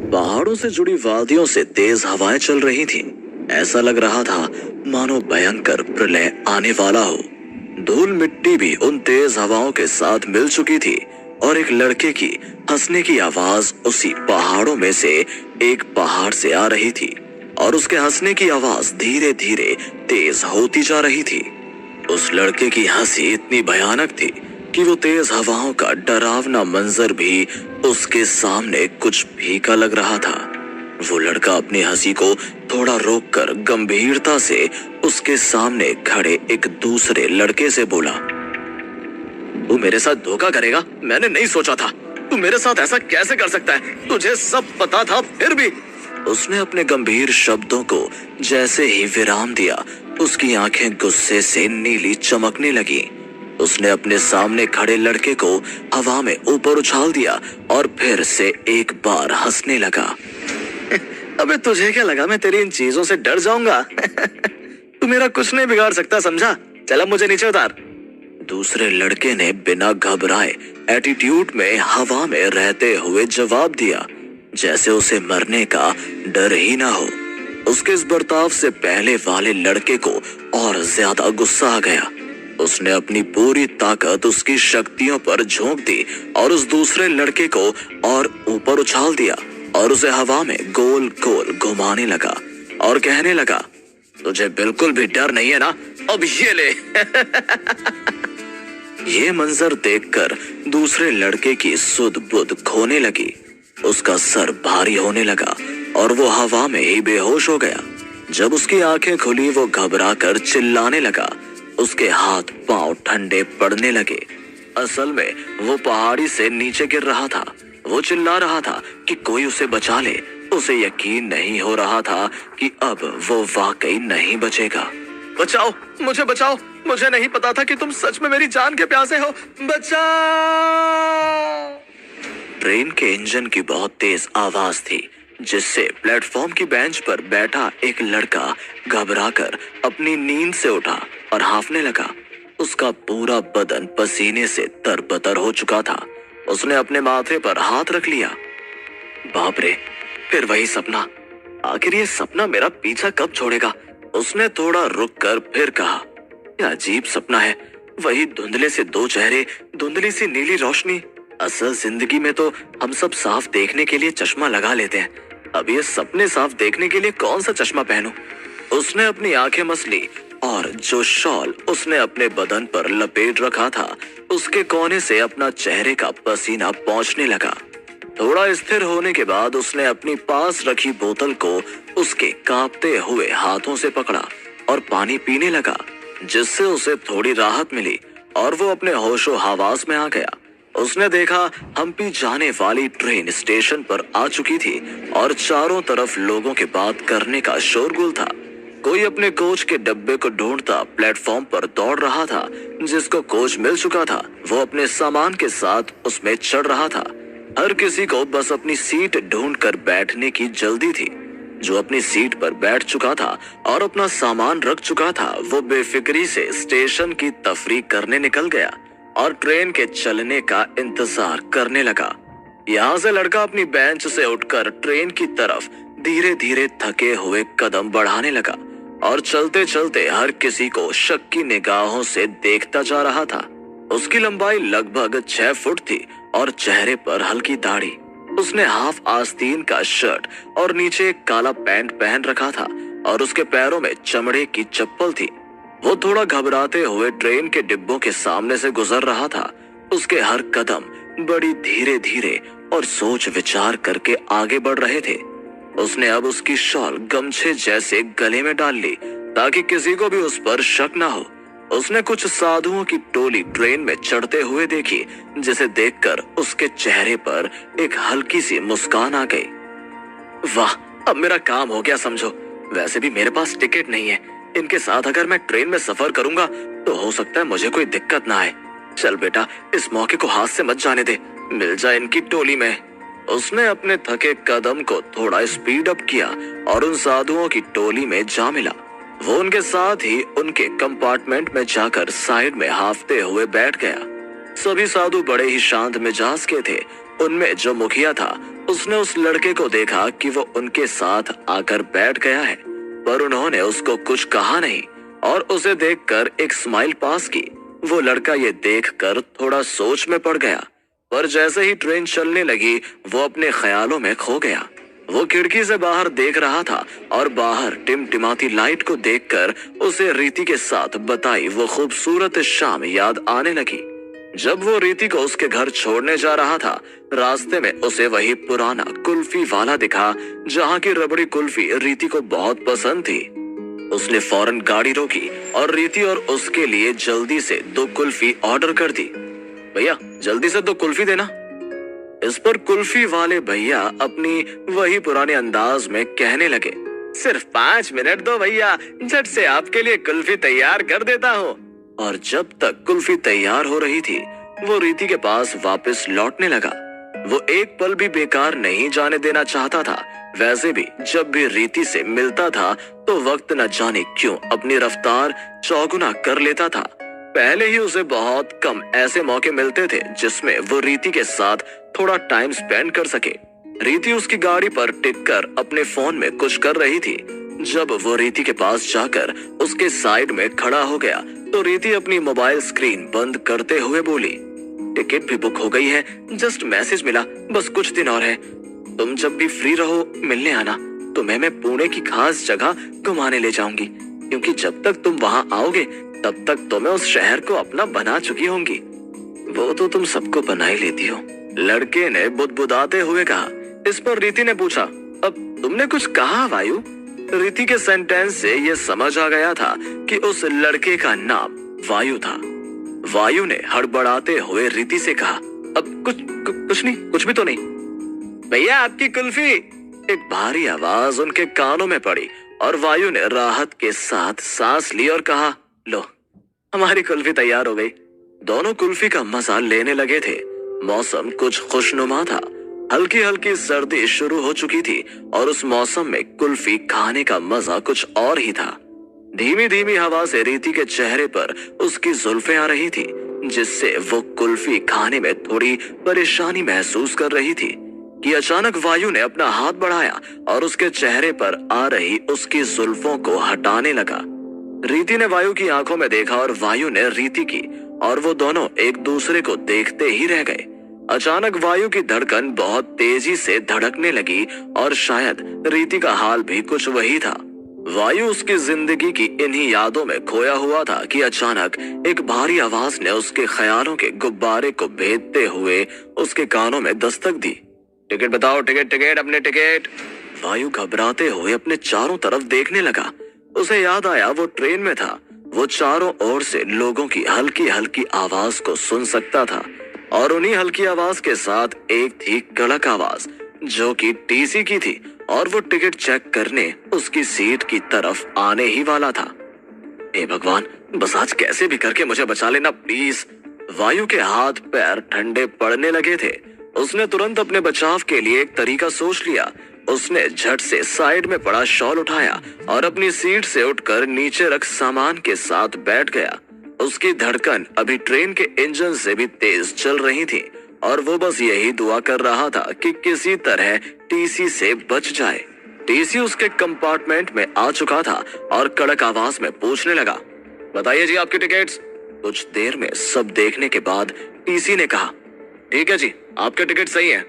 पहाड़ों से जुड़ी वादियों से तेज हवाएं चल रही थीं। ऐसा लग रहा था मानो भयंकर प्रलय आने वाला हो। धूल मिट्टी भी उन तेज हवाओं के साथ मिल चुकी थी और एक लड़के की हंसने की आवाज उसी पहाड़ों में से एक पहाड़ से आ रही थी और उसके हंसने की आवाज धीरे धीरे तेज होती जा रही थी। उस लड़के की हंसी इतनी भयानक थी कि वो तेज हवाओं का डरावना मंजर भी उसके सामने कुछ फीका लग रहा था। वो लड़का अपनी हंसी को थोड़ा रोककर गंभीरता से उसके सामने खड़े एक दूसरे लड़के से बोला, तू मेरे साथ धोखा करेगा? मैंने नहीं सोचा था। तू मेरे साथ ऐसा कैसे कर सकता है? तुझे सब पता था फिर भी। उसने अपने गंभीर शब्दों को जैसे ही विराम दिया, उसकी आंखें गुस्से से नीली चमकने लगी। उसने अपने सामने खड़े लड़के को हवा में ऊपर उछाल दिया और फिर से एक बार हंसने लगा। अबे तुझे क्या लगा मैं तेरी इन चीजों से डर जाऊंगा? तू मेरा कुछ नहीं बिगाड़ सकता, समझा? चल अब मुझे नीचे उतार। दूसरे लड़के ने बिना घबराए एटीट्यूड में हवा में रहते हुए जवाब दिया, जैसे उसे मरने का डर ही ना हो। उसके इस बर्ताव से पहले वाले लड़के को और ज्यादा गुस्सा आ गया। उसने अपनी पूरी ताकत उसकी शक्तियों पर झोंक दी और उस दूसरे लड़के को और ऊपर उछाल दिया और उसे हवा में गोल गोल घुमाने लगा और कहने लगा, तुझे बिल्कुल भी डर नहीं है ना? अब ये ले। ये मंजर देखकर दूसरे लड़के की सुध बुध खोने लगी। उसका सर भारी होने लगा और वो हवा में ही बेहोश हो गया। जब उसकी आंखें खुली वो घबराकर चिल्लाने लगा। उसके हाथ पांव ठंडे पड़ने लगे। असल में वो पहाड़ी से नीचे गिर रहा था। वो चिल्ला रहा था कि कोई उसे बचा ले। उसे यकीन नहीं हो रहा था कि अब वो वाकई नहीं बचेगा। बचाओ, मुझे बचाओ। मुझे नहीं पता था कि तुम सच में मेरी जान के प्यासे हो। बचाओ। ट्रेन के इंजन की बहुत तेज आवाज थी, जिससे प्लेटफॉर्म की बेंच पर बैठा एक लड़का घबराकर अपनी नींद से उठा और हांफने लगा। उसका पूरा बदन पसीने से तरबतर हो चुका था। उसने अपने माथे पर हाथ रख लिया। बाप रे, फिर वही सपना। आखिर ये सपना मेरा पीछा कब छोड़ेगा? उसने थोड़ा रुककर फिर कहा, क्या अजीब सपना है। वही धुंधले से दो चेहरे, धुंधली सी नीली रोशनी। असल जिंदगी में तो हम सब साफ देखने के लिए चश्मा लगा लेते हैं। अब ये सपने साफ देखने के लिए कौन सा चश्मा पहनूं? उसने अपनी आंखें मसली और जो शॉल उसने अपने बदन पर लपेट रखा था, उसके कोने से अपना चेहरे का पसीना पहुंचने लगा। थोड़ा स्थिर होने के बाद उसने अपनी पास रखी बोतल को उसके कांपते हुए हाथों से पकड़ा और पानी पीने लगा, जिससे उसे थोड़ी राहत मिली और वो अपने होशो हवास में आ गया। उसने देखा हम्पी जाने वाली ट्रेन स्टेशन पर आ चुकी थी और चारों तरफ लोगों के बात करने का शोरगुल था। कोई अपने कोच के डब्बे को ढूंढता प्लेटफॉर्म पर दौड़ रहा था। जिसको कोच मिल चुका था वो अपने सामान के साथ उसमें चढ़ रहा था। हर किसी को बस अपनी सीट ढूंढकर बैठने की जल्दी थी। जो अपनी सीट पर बैठ चुका था और अपना सामान रख चुका था, वो बेफिक्री से स्टेशन की तफरीक करने निकल गया और ट्रेन के चलने का इंतजार करने लगा। यहाँ से लड़का अपनी बेंच से उठकर ट्रेन की तरफ धीरे धीरे थके हुए कदम बढ़ाने लगा और चलते चलते हर किसी को शक की निगाहों से देखता जा रहा था। उसकी लंबाई लगभग 6 फुट थी और चेहरे पर हल्की दाढ़ी। उसने हाफ आस्तीन का शर्ट और नीचे एक काला पैंट पहन रखा था और उसके पैरों में चमड़े की चप्पल थी। वो थोड़ा घबराते हुए ट्रेन के डिब्बों के सामने से गुजर रहा था। उसके हर कदम बड़ी धीरे धीरे और सोच विचार करके आगे बढ़ रहे थे। उसने अब उसकी शॉल गमछे जैसे गले में डाल ली ताकि किसी को भी उस पर शक न हो। उसने कुछ साधुओं की टोली ट्रेन में चढ़ते हुए देखी, जिसे देखकर उसके चेहरे पर एक हल्की सी मुस्कान आ गई। वाह, अब मेरा काम हो गया समझो। वैसे भी मेरे पास टिकट नहीं है। इनके साथ अगर मैं ट्रेन में सफर करूंगा तो हो सकता है मुझे कोई दिक्कत ना आए। चल बेटा, इस मौके को हाथ से मत जाने दे। मिल जाए इनकी टोली में। उसने अपने थके कदम को थोड़ा स्पीड अप किया और उन साधुओं की टोली में जा मिला। वो उनके साथ ही उनके कंपार्टमेंट में जाकर साइड में हाफते हुए बैठ गया। सभी साधु बड़े ही शांत मिजाज के थे उनमें जो मुखिया था उसने उस लड़के को देखा कि वो उनके साथ आकर बैठ गया है, पर उन्होंने उसको कुछ कहा नहीं और उसे देखकर एक स्माइल पास की। वो लड़का ये देखकर थोड़ा सोच में पड़ गया, पर जैसे ही ट्रेन चलने लगी वो अपने ख्यालों में खो गया। वो खिड़की से बाहर देख रहा था और बाहर टिमटिमाती लाइट को देखकर उसे रीति के साथ बताई वो खूबसूरत शाम याद आने लगी। जब वो रीति को उसके घर छोड़ने जा रहा था, रास्ते में उसे वही पुराना कुल्फी वाला दिखा जहाँ की रबड़ी कुल्फी रीति को बहुत पसंद थी। उसने फौरन गाड़ी रोकी और रीति और उसके लिए जल्दी से 2 कुल्फी ऑर्डर कर दी। भैया जल्दी से 2 कुल्फी देना। इस पर कुल्फी वाले भैया अपनी वही पुराने अंदाज में कहने लगे, सिर्फ 5 मिनट दो भैया, झट से आपके लिए कुल्फी तैयार कर देता हूँ। और जब तक कुल्फी तैयार हो रही थी वो रीति के पास वापस लौटने लगा। वो एक पल भी बेकार नहीं जाने देना चाहता था। वैसे भी जब भी रीति से मिलता था तो वक्त न जाने क्यों अपनी रफ्तार चौगुना कर लेता था। पहले ही उसे बहुत कम ऐसे मौके मिलते थे जिसमें वो रीति के साथ थोड़ा टाइम स्पेंड कर सके। रीति उसकी गाड़ी पर टिककर अपने फोन में कुछ कर रही थी। जब वो रीति के पास जाकर उसके साइड में खड़ा हो गया तो रीति अपनी मोबाइल स्क्रीन बंद करते हुए बोली, टिकट भी बुक हो गई है, जस्ट मैसेज मिला, बस कुछ दिन और है। तुम जब भी फ्री रहो मिलने आना, तुम्हें मैं पुणे की खास जगह घुमाने ले जाऊंगी, क्योंकि जब तक तुम वहां आओगे तब तक तो मैं उस शहर को अपना बना चुकी होंगी। वो तो तुम सबको बना ही लेती हो, लड़के ने बुदबुदाते हुए कहा। इस पर रीति ने पूछा, अब तुमने कुछ कहा वायु? रीति के सेंटेंस से ये समझ आ गया था कि उस लड़के का नाम वायु था। वायु ने हड़बड़ाते हुए रीति से कहा, अब कुछ नहीं, कुछ भी तो नहीं। भैया आपकी कुल्फी। एक भारी आवाज उनके कानों में पड़ी और वायु ने राहत के साथ सांस ली और कहा, लो हमारी कुल्फी तैयार हो गई। दोनों कुल्फी का मजा लेने लगे थे। मौसम कुछ खुशनुमा था। हल्की हल्की सर्दी शुरू हो चुकी थी और उस मौसम में कुल्फी खाने का मजा कुछ और ही था। धीमी धीमी हवा से रीति के चेहरे पर उसकी जुल्फें आ रही थी, जिससे वो कुल्फी खाने में थोड़ी परेशानी महसूस कर रही थी कि अचानक वायु ने अपना हाथ बढ़ाया और उसके चेहरे पर आ रही उसकी जुल्फों को हटाने लगा। रीति ने वायु की आंखों में देखा और वायु ने रीति की, और वो दोनों एक दूसरे को देखते ही रह गए। अचानक वायु की धड़कन बहुत तेजी से धड़कने लगी और शायद रीति का हाल भी कुछ वही था। वायु उसकी जिंदगी की इन्हीं यादों में खोया हुआ था कि अचानक एक भारी आवाज ने उसके ख्यालों के गुब्बारे को भेदते हुए उसके कानों में दस्तक दी। टिकट बताओ, टिकट टिकट, अपने टिकट। वायु घबराते हुए अपने चारों तरफ देखने लगा। उसे याद आया वो ट्रेन में था। वो चारों ओर से लोगों की हल्की हल्की आवाज को सुन सकता था और उन्हीं हल्की आवाज के साथ एक थी कड़क आवाज जो कि टीसी की थी और वो टिकट चेक करने उसकी सीट की तरफ आने ही वाला था। हे भगवान, बस आज कैसे भी करके मुझे बचा लेना प्लीज। वायु के हाथ पैर ठंडे पड़ने लगे थे। उसने तुरंत अपने बचाव के लिए एक तरीका सोच लिया। उसने झट से साइड में पड़ा शॉल उठाया और अपनी सीट से उठकर नीचे रख सामान के साथ बैठ गया। उसकी धड़कन अभी ट्रेन के इंजन से भी तेज चल रही थी और वो बस यही दुआ कर रहा था कि किसी तरह टीसी से बच जाए। टीसी उसके कंपार्टमेंट में आ चुका था और कड़क आवाज में पूछने लगा, बताइए जी आपकी टिकट्स। कुछ देर में सब देखने के बाद टीसी ने कहा, ठीक है जी, आपके टिकट सही है।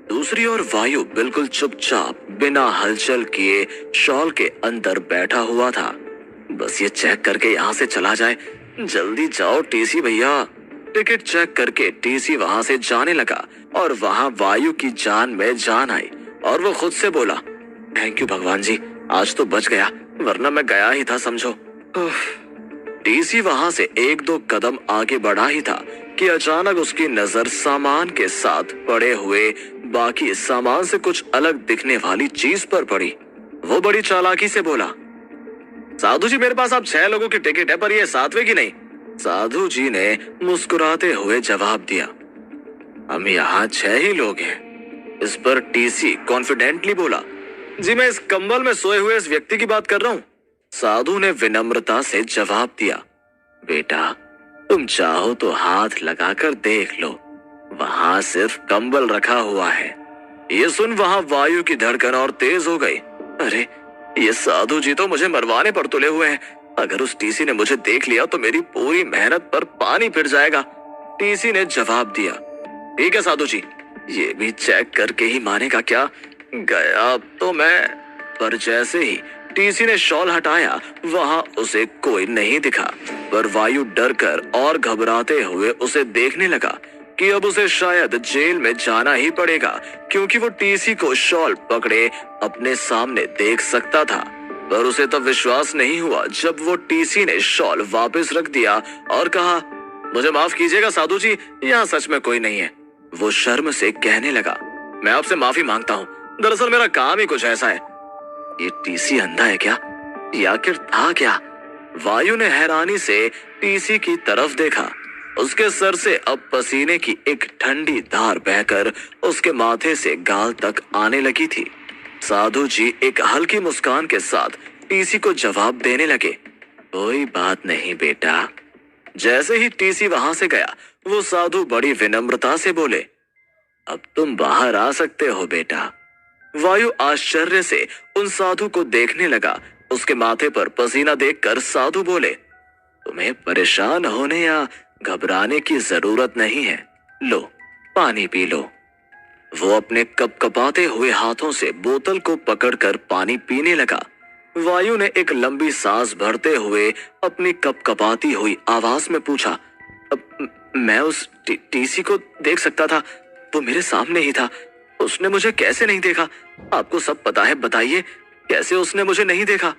दूसरी ओर वायु बिल्कुल चुपचाप बिना हलचल किए शॉल के अंदर बैठा हुआ था। बस ये चेक करके यहाँ से चला जाए, जल्दी जाओ टीसी भैया। टिकट चेक करके टीसी वहां से जाने लगा और वहां वायु की जान में जान आई और वो खुद से बोला, थैंक यू भगवान जी, आज तो बच गया, वरना मैं गया ही था समझो। टीसी वहां से 1-2 कदम आगे बढ़ा ही था कि अचानक उसकी नजर सामान के साथ पड़े हुए बाकी सामान से कुछ अलग दिखने वाली चीज पर पड़ी। वो बड़ी चालाकी से बोला, साधु जी मेरे पास आप 6 लोगों की टिकट है, पर ये 7वें की नहीं। साधु जी ने मुस्कुराते हुए जवाब दिया, हम यहाँ 6 ही लोग हैं। इस पर टीसी कॉन्फिडेंटली बोला, जी मैं इस कंबल में सोए हुए इस व्यक्ति की बात कर रहा हूँ। साधु ने विनम्रता से जवाब दिया, बेटा तुम चाहो तो हाथ लगाकर देख लो, वहां सिर्फ कंबल रखा हुआ है। ये सुन वहां वायु की धड़कन और तेज हो गई। अरे ये साधु जी तो मुझे मरवाने पर तुले हुए हैं। अगर उस टीसी ने मुझे देख लिया तो मेरी पूरी मेहनत पर पानी फिर जाएगा। टीसी ने जवाब दिया, ठीक है साधु जी, ये भी चेक करके ही मानेगा क्या? गया अब तो मैं। पर जैसे ही टीसी ने शॉल हटाया वहां उसे कोई नहीं दिखा। पर वायु डर कर और घबराते हुए उसे देखने लगा कि अब उसे शायद जेल में जाना ही पड़ेगा, क्योंकि वो टीसी को शॉल पकड़े अपने सामने देख सकता था। पर उसे तब विश्वास नहीं हुआ जब वो टीसी ने शॉल वापस रख दिया और कहा, मुझे माफ कीजिएगा साधु जी, यहाँ सच में कोई नहीं है। वो शर्म से कहने लगा, मैं आपसे माफी मांगता हूँ, दरअसल मेरा काम ही कुछ ऐसा है। ये टीसी अंधा है क्या? या आखिर था क्या? वायु ने हैरानी से टीसी की तरफ देखा। उसके सर से अब पसीने की एक ठंडी धार बहकर उसके माथे से गाल तक आने लगी थी। साधु जी एक हल्की मुस्कान के साथ टीसी को जवाब देने लगे, कोई बात नहीं बेटा। जैसे ही टीसी वहां से गया वो साधु बड़ी विनम्रता से बोले, अब तुम बाहर आ सकते हो बेटा। वायु आश्चर्य से उन साधु को देखने लगा। उसके माथे पर पसीना देखकर साधु बोले, तुम्हें परेशान होने या घबराने की जरूरत नहीं है, लो पानी पी लो। वो अपने कपकपाते हुए हाथों से बोतल को पकड़कर पानी पीने लगा। वायु ने एक लंबी सांस भरते हुए अपनी कपकपाती हुई आवाज में पूछा, मैं उस टीसी को देख सकता था, वो मेरे सामने ही था, उसने मुझे कैसे नहीं देखा? आपको सब पता है, बताइए कैसे उसने मुझे नहीं देखा?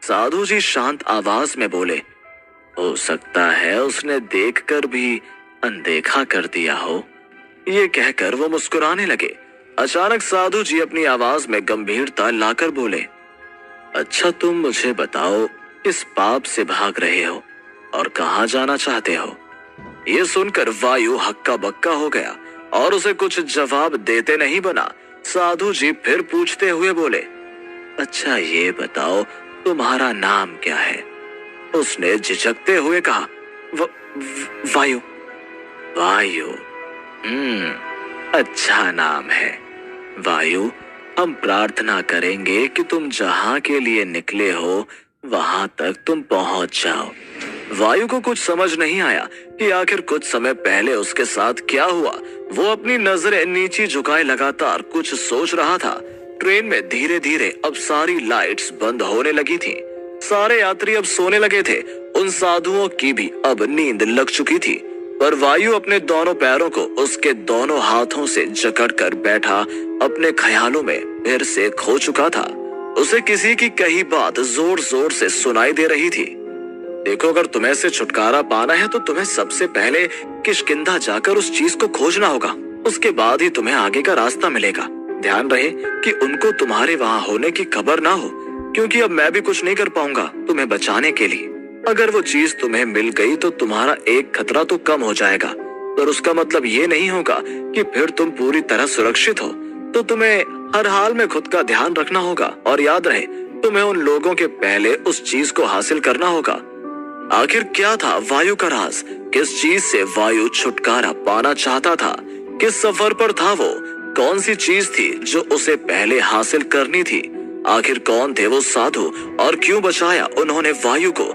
साधु जी शांत आवाज में बोले, हो सकता है उसने देखकर भी अनदेखा कर दिया हो। ये कहकर वो मुस्कुराने लगे। अचानक साधु जी अपनी आवाज में गंभीरता लाकर बोले, अच्छा तुम मुझे बताओ, किस पाप से भाग रहे हो और कहाँ जाना चाहते हो? ये सुनकर वायु हक्का बक्का हो गया और उसे कुछ जवाब देते नहीं बना। साधु जी फिर पूछते हुए बोले, अच्छा ये बताओ तुम्हारा नाम क्या है? उसने झिझकते हुए कहा, वायु। वायु, अच्छा नाम है। वायु, हम प्रार्थना करेंगे कि तुम जहां के लिए निकले हो वहां तक तुम पहुंच जाओ। वायु को कुछ समझ नहीं आया कि आखिर कुछ समय पहले उसके साथ क्या हुआ। वो अपनी नजरें नीचे झुकाए लगातार कुछ सोच रहा था। ट्रेन में धीरे धीरे अब सारी लाइट्स बंद होने लगी थीं। सारे यात्री अब सोने लगे थे। उन साधुओं की भी अब नींद लग चुकी थी। पर वायु अपने दोनों पैरों को उसके दोनों हाथों से जकड़कर बैठा अपने ख्यालों में फिर से खो चुका था। उसे किसी की कही बात जोर जोर से सुनाई दे रही थी, देखो अगर तुम्हें से छुटकारा पाना है तो तुम्हें सबसे पहले किष्किंधा जाकर उस चीज को खोजना होगा, उसके बाद ही तुम्हें आगे का रास्ता मिलेगा। ध्यान रहे कि उनको तुम्हारे वहां होने की खबर ना हो, क्योंकि अब मैं भी कुछ नहीं कर पाऊंगा तुम्हें बचाने के लिए। अगर वो चीज तुम्हें मिल गई तो तुम्हारा एक खतरा तो कम हो जाएगा, पर उसका मतलब ये नहीं होगा कि फिर तुम पूरी तरह सुरक्षित हो। तो तुम्हें हर हाल में खुद का ध्यान रखना होगा और याद रहे तुम्हें उन लोगों के पहले उस चीज को हासिल करना होगा। आखिर क्या था वायु का राज? किस चीज से वायु छुटकारा पाना चाहता था? किस सफर पर था वो? कौन सी चीज थी जो उसे पहले हासिल करनी थी? आखिर कौन थे वो साधु और क्यों बचाया उन्होंने वायु को?